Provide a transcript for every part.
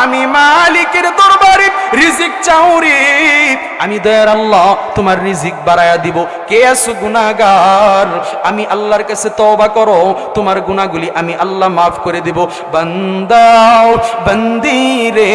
আমি মালিকের দরবারে রিজিক চাও রে, আমি দয়ার আল্লাহ তোমার রিজিক বাড়ায়া দিব। কে আছো গুনাহগার, আমি আল্লাহর কাছে তওবা করো, তোমার গুনাহগুলি আমি আল্লাহ মাফ করে দেব। বান্দাও বান্দি রে,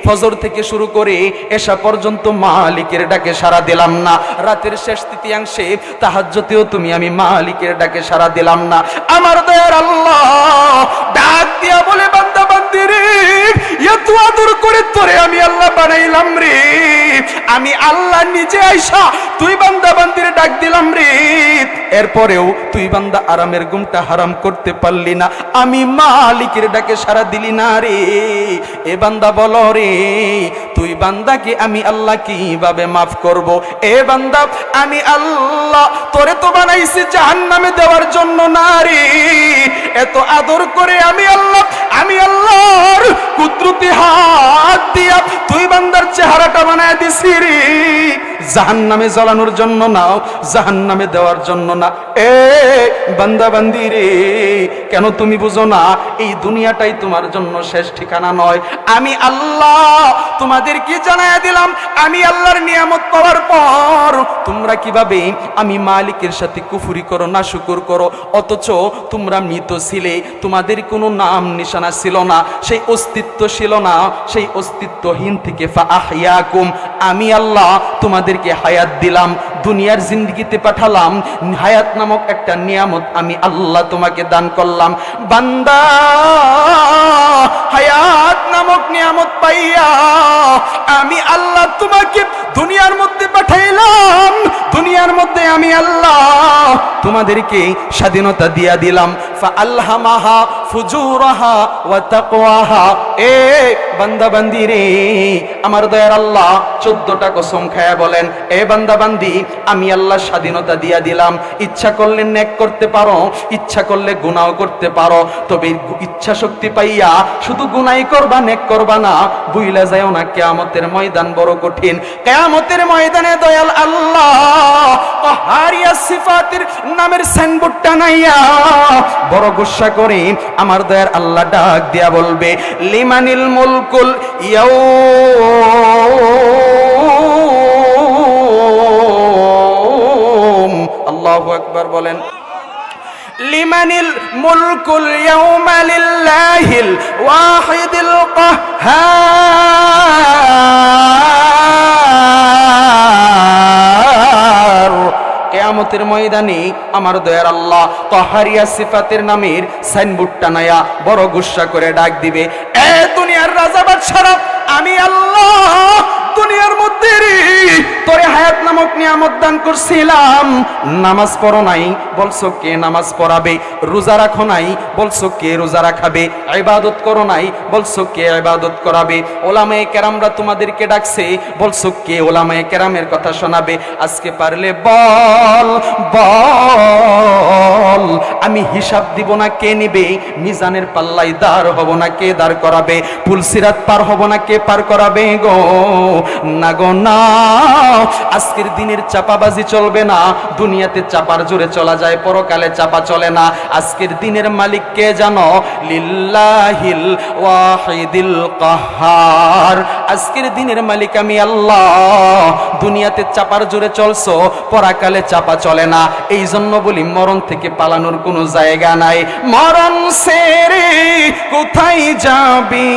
ফজর থেকে শুরু করে এশা পর্যন্ত মালিকের ডাকে সাড়া দিলাম না, রাতের শেষ তৃতীয়াংশে তাহাজ্জুদেও তুমি আমি মালিকের ডাকে সাড়া দিলাম না। আমার দয়ার আল্লাহ ডাক দিয়া বলে, বান্দা বান্দি রে, এত আদর করে তোরে আমি আল্লাহ বানাইলাম রে, আমি আল্লাহ নিজে আইসা তুই বান্দা বান্দির ডাক দিলাম রে, এরপরেও তুই বান্দা আরামের ঘুমটা হারাম করতে পারলি না, আমি মালিকের ডাকে সাড়া দিলি না রে। এ বান্দা বলো রে, তুই বান্দাকে আমি আল্লাহ কিভাবে মাফ করব? এ বান্দা, আমি আল্লাহ তোরে তো বানাইছি জাহান্নামে দেওয়ার জন্য না রে, এত আদর করে আমি আল্লাহর কুদরতি হাত দিয়া তুই বান্দার চেহারাটা বানায় দিছি রে, জাহান্নামে জ্বালানোর জন্য না, জাহান্নামে দেওয়ার জন্য না। এ বান্দা বান্দি রে, কেন তুমি বুঝো না এই দুনিয়াটাই তোমার জন্য শেষ ঠিকানা নয়? আমি আল্লাহ তোমাদেরকে জানায়া দিলাম, আমি আল্লাহর নিয়ামত পাওয়ার পর তোমরা কিভাবে আমি মালিকের সাথে কুফরি করো, না শুকর করো, অথচ তোমরা মৃত ছিলে, তোমাদের কোনো নাম নিশানা ছিল না, সেই অস্তিত্ব ছিল না, সেই অস্তিত্বহীন থেকে ফাআহইয়াকুম, আমি আল্লাহ তোমাদেরকে হায়াত দিলাম, দুনিয়ার জিন্দেগিতে পাঠালাম, হায়াত নামক একটা নিয়ামত আমি আল্লাহ তোমাকে দান করলাম। বান্দা হায়াত নামক নিয়ামত পাইয়া আমি আল্লাহ তোমাকে দুনিয়ার মধ্যে পাঠাইলাম, দুনিয়ার মধ্যে আমি আল্লাহ তোমাদেরকে স্বাধীনতা দিয়া দিলাম। ফাআলহামাহা ফুজুরাহা ওয়া তাকওয়াহা। এ বান্দা বান্দি রে, আমার দয়ার আল্লাহ 14টা কসম খায়া বলেন, এ বান্দা বান্দি, আমি আল্লাহ স্বাধীনতা দিয়া দিলাম, ইচ্ছা করলে নেক করতে পারো, ইচ্ছা করলে গুনাহ করতে পারো, তবে ইচ্ছা শক্তি পাইয়া শুধু গুনাহ করবা, নেক করবা না, বুইলা যাও না কিয়ামতের ময়দান বড় কঠিন। কিয়ামতের ময়দানে দয়াল আল্লাহ কাহারিয়া সিফাতের নামের সাইনবোর্ডটা নাইয়া বড় গুসা করে আমার দয়ার আল্লাহ ডাক দিয়া বলবে, লিমানিল মুলকুল ইয়াউম। আল্লাহু আকবার বলেন। লিমানিল মুলকুল ইয়াউমা লিল্লাহিল ওয়াহিদিল কাহ্হার। কিয়ামতের ময়দানে আমার দয়ার আল্লাহ কাহারিয়া সিফাতের নামের সাইনবোর্ডটা নায়া বড় গুসা করে ডাক দিবে, এ দুনিয়ার রাজা বাদশারা, আমি আল্লাহ দুনিয়ার মধ্যে রে তোরে হায়াত নামক নিয়ামত দান করছিলাম, নামাজ পড়ো নাই, বলছো কে নামাজ পড়াবে, রোজা রাখো নাই, বলছো কে রোজা রাখাবে, ইবাদত করো নাই, বলছো কে ইবাদত করাবে, ওলামায়ে কেরামরা তোমাদেরকে ডাকছে, বলছো কে ওলামায়ে কেরামের কথা শোনাবে, আজকে পারলে বল বল, আমি হিসাব দিব না কে নিবে, মিজানের পাল্লাই দাঁড় হব না কে দাঁড় করাবে, পুলসিরাত পার হব না কে পার করাবে গো, না গো না। আজকের দিনের চাপাবাজি চলবে না, দুনিয়াতে চাপার জোরে চলা যায়, পরকালে চাপা চলে না। আজকের দিনের মালিক কে জানো? লিল্লাহিল ওয়াহিদিল কাহ্হার। আজকের দিনের মালিক আমি আল্লাহ। দুনিয়াতে চাপার জোরে চলছো, পরকালে চাপা চলে না। এই জন্য বলি মরণ থেকে পালানোর কোনো জায়গা নাই। মরণ সেরে কোথায় যাবি,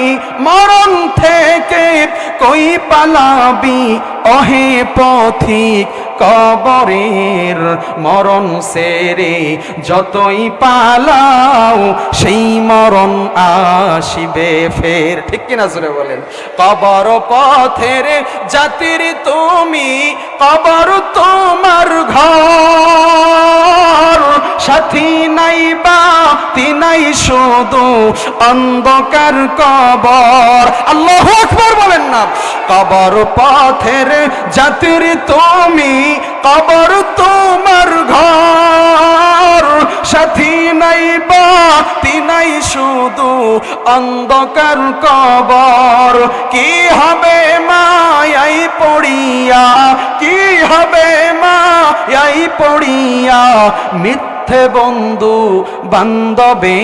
মরণ থেকে কই পালাবি, অহে পথিক কবরের, মরণ সেরে যতই পালাও সেই মরণ আসিবে ফের। ঠিক কিনা জোরে বলেন। কবর পথের যাত্রী তুমি, কবর তোমার ঘর, সাথী নাই বাতি নাই শুধু অন্ধকার কবর। আল্লাহু আকবার বলেন না। কবর পথের যাত্রী তুমি, কবর তোমার ঘর, সাথী নাই বাতি নাই শুধু অন্ধকার কবর। কি হবে মায়াই পড়িয়া, কি হবে মায়াই পড়িয়া, মৃত্যু সাথে বন্ধু বান্ধবে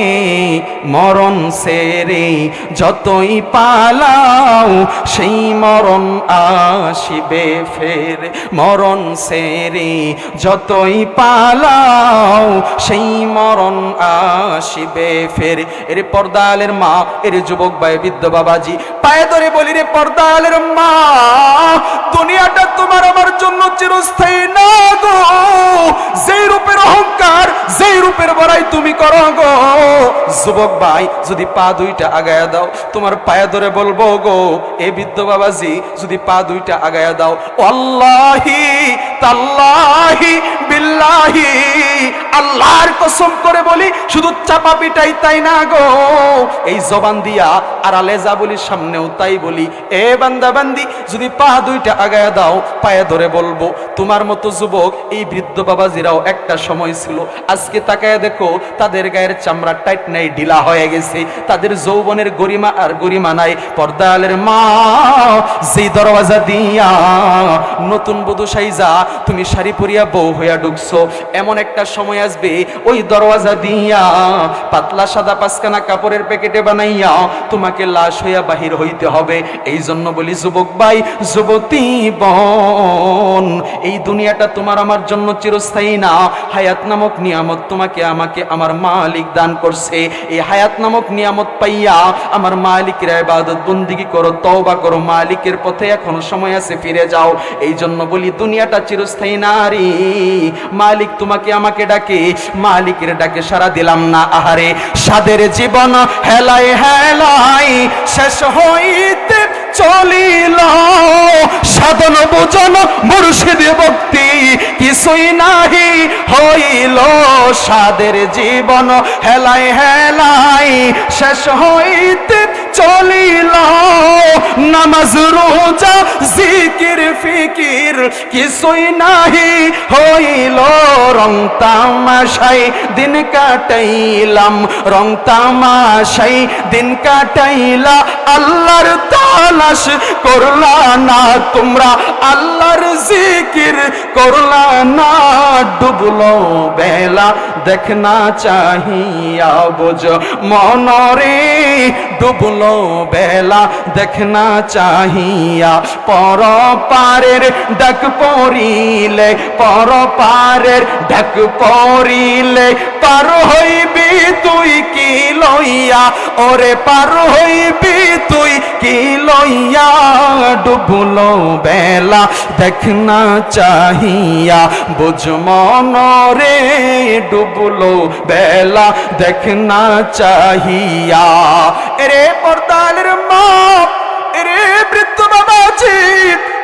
মরণ সেরে যতই পালাও সেই মরণ আসিবে ফের মরণ সেরে যতই পালাও সেই মরণ আসিবে ফের। এর পর্দালের মা, এর যুবক ভাই, বৃদ্ধ বাবাজি, পায়ে ধরে বলি রে পর্দালের মা, দুনিয়াটা তোমার আমার জন্য চিরস্থায়ী না গো। যেই রূপের অহংকার, যেই রূপের বড়াই তুমি করো গো, যুবক ভাই যদি পা দুইটা আগায়া দাও, তোমার পায়ে ধরে বলবো গো এ বৃদ্ধ বাবাজি, যদি পা দুইটা আগায়া দাও, আল্লাহি তাল্লাহি বিল্লাহি, আল্লাহর কসম করে বলি, শুধু চাপা পিটাই তাই না গো, এই জবান দিয়া আর আলেজা বলি, সামনেও তাই বলি, এ বান্দা বান্দি যদি পা দুইটা আগায়া দাও, পায়ে ধরে বলবো তোমার মতো যুবক এই বৃদ্ধ বাবাজিরাও একটা সময় ছিল। আজকে তাকায় দেখো তাদের গায়ের চামড়া টাইট নাই, ঢিলা হয়ে গেছে, তাদের যৌবনের গরিমা আর গরিমা নাই। পর্দালের মা, যেই দরওয়াজা দিয়া নতুন বধূ সাইজা তুমি শাড়ি পরিয়া বউ হইয়া ঢুকছো, এমন একটা সময় আসবে ওই দরওয়াজা দিয়া পাতলা সাদা পাঁচখানা কাপড়ের প্যাকেটে বানাইয়া তোমাকে লাশ হইয়া বাহির হইতে হবে। এই জন্য বলি যুবক ভাই, যুবতী বোন, এই দুনিয়াটা তোমার আমার জন্য চিরস্থায়ী না। হায়াত নামক নিয়ামত তোমাকে আমাকে আমার মালিক দান করছে। এই হায়াত নামক নিয়ামত পাইয়া আমার মালিকের ইবাদত বন্দেগী করো, তওবা করো, মালিকের পথে এখনো সময় আছে, ফিরে যাও। এই জন্য বলি দুনিয়াটা চিরস্থায়ী না রে। মালিক তোমাকে আমাকে ডাকে, মালিকের ডাকে সারা দিলাম না। আহারে সাদের জীবন হেলায় হেলায় শেষ হইতে চলিল, সাধন বুঝন মুর্শিদ ভক্তি কিছুই নাহি হইল। সাদের জীবন হেলায় হেলায় শেষ হইতে চলিল, নামাজ রোজা জিকির ফিকির কিছুই নাহি হইল। রং তামাশাই দিন কাটাইলাম, রং তামাশাই দিন কাটাইলা, আল্লাহর তালাশ করলা না তোমরা, আল্লাহর জিকির করলা না। ডুবলো বেলা দেখনা চাহিয়া বোঝ মনরে, ডুবলো বেলা দেখনা চাহিয়া। পর পারের ডাক পড়িলে, পর পারের ডাক পড়িলে, পার হইবি তুই কি লইয়া, ওরে পার হইবি তুই কি লইয়া। ডুবলো বেলা দেখনা চাহিয়া বুঝ মনরে, ডুবলো বেলা দেখনা চাহিয়া। এরে পর্দালের মা, এরে বৃদ্ধ বাবাজি,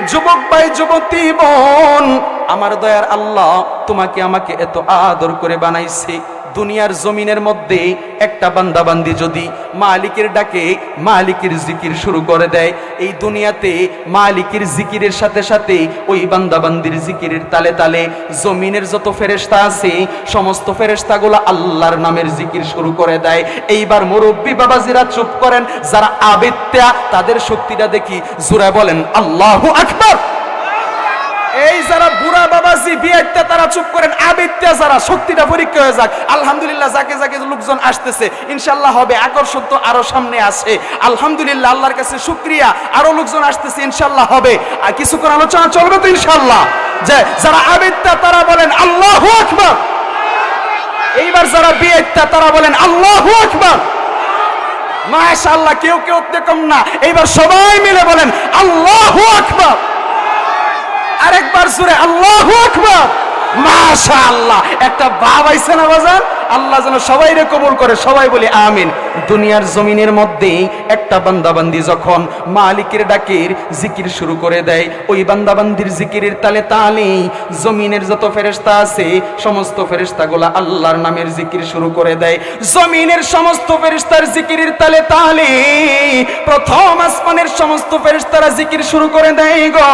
যুবক ভাই, যুবতী বোন, আমার দয়ার আল্লাহ তোমাকে আমাকে এত আদর করে বানাইছে। দুনিয়ার জমিনের মধ্যে একটা বান্দা বান্দি যদি মালিকের ডাকে মালিকের জিকির শুরু করে দেয়, এই দুনিয়াতে মালিকের জিকিরের সাথে সাথে ওই বান্দা বান্দির জিকিরের তালে তালে জমিনের যত ফেরেশতা আছে সমস্ত ফেরেশতাগুলো আল্লাহর নামের জিকির শুরু করে দেয়। এইবার মুরব্বী বাবাজিরা চুপ করেন, যারা আবেত্যা তাদের শক্তিটা দেখি, জোরে বলেন আল্লাহু আকবার। এই যারা বুড়া বাবাজি বিয়েটা তারা চুপ করেন, আবেত্যা যারা শক্তিটা পরীক্ষা হয়ে যাক। আলহামদুলিল্লাহ, যাকে যাকে লোকজন আসতেছে ইনশাআল্লাহ হবে, আকর্ষণ তো আরো সামনে আসে। আলহামদুলিল্লাহ, আল্লাহর কাছে শুকরিয়া, আরো লোকজন আসতেছে ইনশাআল্লাহ হবে। আর কিছুক্ষণ আলোচনা চলবে তো ইনশাআল্লাহ। যে যারা আবেত্যা তারা বলেন আল্লাহু আকবার। এইবার যারা বিয়েটা তারা বলেন আল্লাহু আকবার। মাশাআল্লাহ, কেউ কেউ কম না, এইবার সবাই মিলে বলেন আল্লাহু আকবার। আরেকবার জোরে আল্লাহু আকবার। মাশাআল্লাহ, একটা ভাব আইছে না বাজার? আল্লাহ যেন সবাইরে কবুল করে, সবাই বলি আমিন। দুনিয়ার জমিনের মধ্যে একটা বান্দাবান্দি যখন মালিকের ডাকের জিকির শুরু করে দেয়, ওই বান্দাবান্দির জিকিরের তালে তালে জমিনের যত ফেরেশতা আছে সমস্ত ফেরেশতাগুলো আল্লাহর নামের জিকির শুরু করে দেয়। জমিনের সমস্ত ফেরেশতার জিকিরের তালে তালে প্রথম আসমানের সমস্ত ফেরেশতারা জিকির শুরু করে দেয় গো,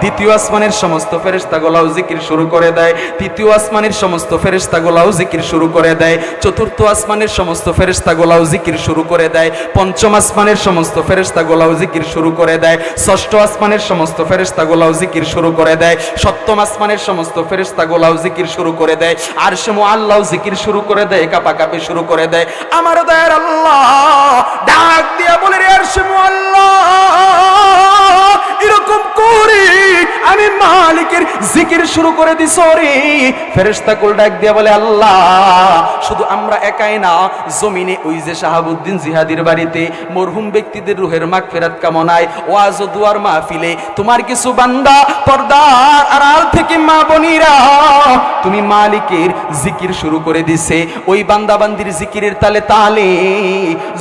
দ্বিতীয় আসমানের সমস্ত ফেরেশতাগুলোও জিকির শুরু করে দেয়, তৃতীয় আসমানের সমস্ত ফেরেশতাগুলোও জিকির শুরু করে দেয়, চতুর্থ আসমানের সমস্ত ফেরেশতাগুলোও জিকির শুরু করে দেয়, পঞ্চম আসমানের সমস্ত ফেরেশতাগুলোও জিকির শুরু করে দেয়, ষষ্ঠ আসমানের সমস্ত ফেরেশতাগুলোও জিকির শুরু করে দেয়, সপ্তম আসমানের সমস্ত ফেরেশতাগুলোও জিকির শুরু করে দেয়, আরশে মুআল্লাও জিকির শুরু করে দেয়, কাঁপাকাঁপি শুরু করে দেয়। আমার দয়ার আল্লাহ ডাক দিয়া বলে, রে আরশে মুআল্লা, এরকম করে আমি মালিকের জিকির শুরু করে দিছ রে। ফেরেশতা কুল ডাক দিয়া বলে, আল্লাহ শুধু আমরা একাই না, জমিনে ওই যে শাহাবুদ্দিন জিহাদির বাড়িতে মরহুম ব্যক্তিদের রুহের মাগফিরাত কামনায় ওয়াজ ও দুয়ার মাহফিলে তোমার কিছু বান্দা পর্দার আড়াল থেকে মা বোনেরা তুমি মালিকের জিকির শুরু করে দিছে। ওই বান্দা বান্দির জিকিরের তালে তালে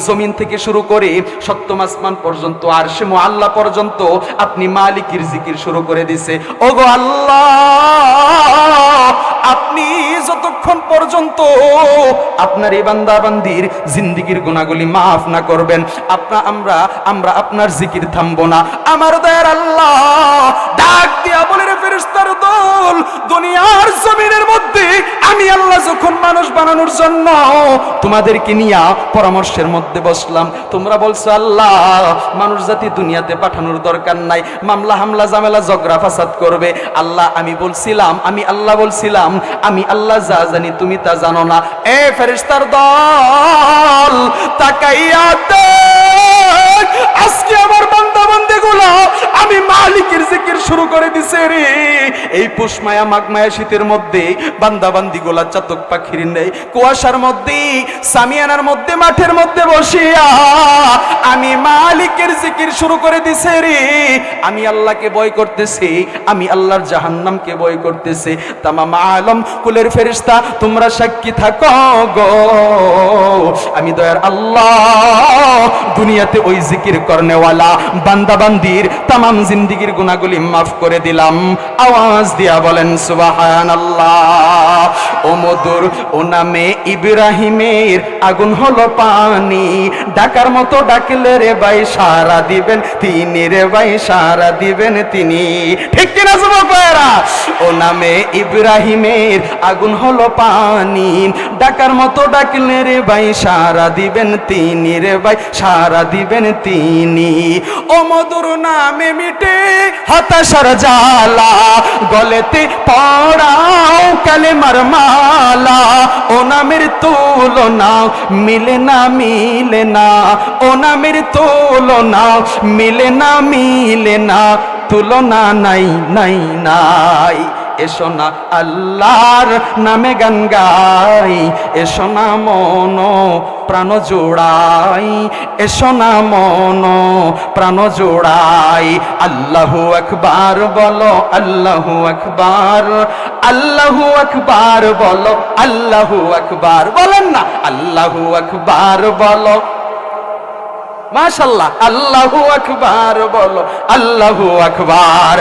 জমিন থেকে শুরু করে সপ্তম আসমান পর্যন্ত আরশে মুআল্লা পর্যন্ত আপনি মালিকের জিকির শুরু করে দিছে। ওগো আল্লাহ, আপনি যতক্ষণ পর্যন্ত আপনার এই বান্দা বান্দির জিন্দেগীর গুনাহগুলি মাফ না করবেন, আমরা আপনার জিকির থামবো না। আমার দয়ার আল্লাহ ডাক দিয়া বলে, রে ফেরেশতার দল, দুনিয়ার জমিনের মধ্যে আমি আল্লাহ যখন মানুষ বানানোর জন্য তোমাদেরকে নিয়ে পরামর্শের মধ্যে বসলাম, তোমরা বলছো আল্লাহ মানুষ জাতি দুনিয়াতে পাঠানোর দরকার নাই, মামলা হামলা ঝামেলা ঝগড়া ফাসাদ করবে। আল্লাহ আমি বলছিলাম, আমি আল্লাহ বলছিলাম, আমি আল্লাহ যা জানি তুমি তা জানো না। এ ফেরেশতার দল তাকাইয়া দেখ, আজকে আমার বান্দা বান্দিগুলো আমি মালিকের জিকির শুরু করে দিছে রে। এই পুষ মায়া মাঘ মায়া শীতের মধ্যে বান্দা বান্দিগুলা চাতক পাখির নেই, কুয়াশার মধ্যে সামিয়ানার মধ্যে মাঠের মধ্যে বসিয়া আমি মালিকের জিকির শুরু করে দিছে রে। আমি আল্লাহকে ভয় করতেছি, আমি আল্লাহর জাহান্নামকে ভয় করতেছি। তামাম আলম কুলের ফেরেশতা তোমরা সাক্ষী থাকো গো, আমি দয়ার আল্লাহ দুনিয়াতে ওই জিকির করনেওয়ালা বান্দা বান্দির তামাম জিন্দেগীর গুনাহগুলি মাফ করে দিলাম। আওয়াজ দিয়া বলেন সুবহানাল্লাহ। ও মধুর ও নামে ইব্রাহিমের আগুন হলো পানি, ডাকার মতো ডাকলে রে ভাই সারা দিবেন তিনি, রে ভাই সারা দিবেন তিনি। ঠিক কিনা যুবকেরা? ও নামে ইব্রাহিমের আগুন হলো পানি, ডাকার মতো ডাকলে রে ভাই সারা দিবেন তিনি, রে ভাই সারা দিবেন তিনি। ও মধুর নামে মিটে হতাশার জ্বালা, গলেতে পড়াও কালেমার মালা। ও নামের তুলনা মিলে না, মিলে না, ও নামের তুলনা মিলে না, মিলে না, তুলনা নাই নাই নাই। এসো না আল্লাহর নামে গান গাই, এসো না মন প্রাণ জোড়াই, এসো না মন প্রাণ জোড়াই। আল্লাহু আকবার বলো, আল্লাহু আকবার, আল্লাহু আকবার বলো, আল্লাহু আকবার বলেন না, আল্লাহু আকবার বলো। মাশাআল্লাহ, আল্লাহু আকবার বলো, আল্লাহু আকবার।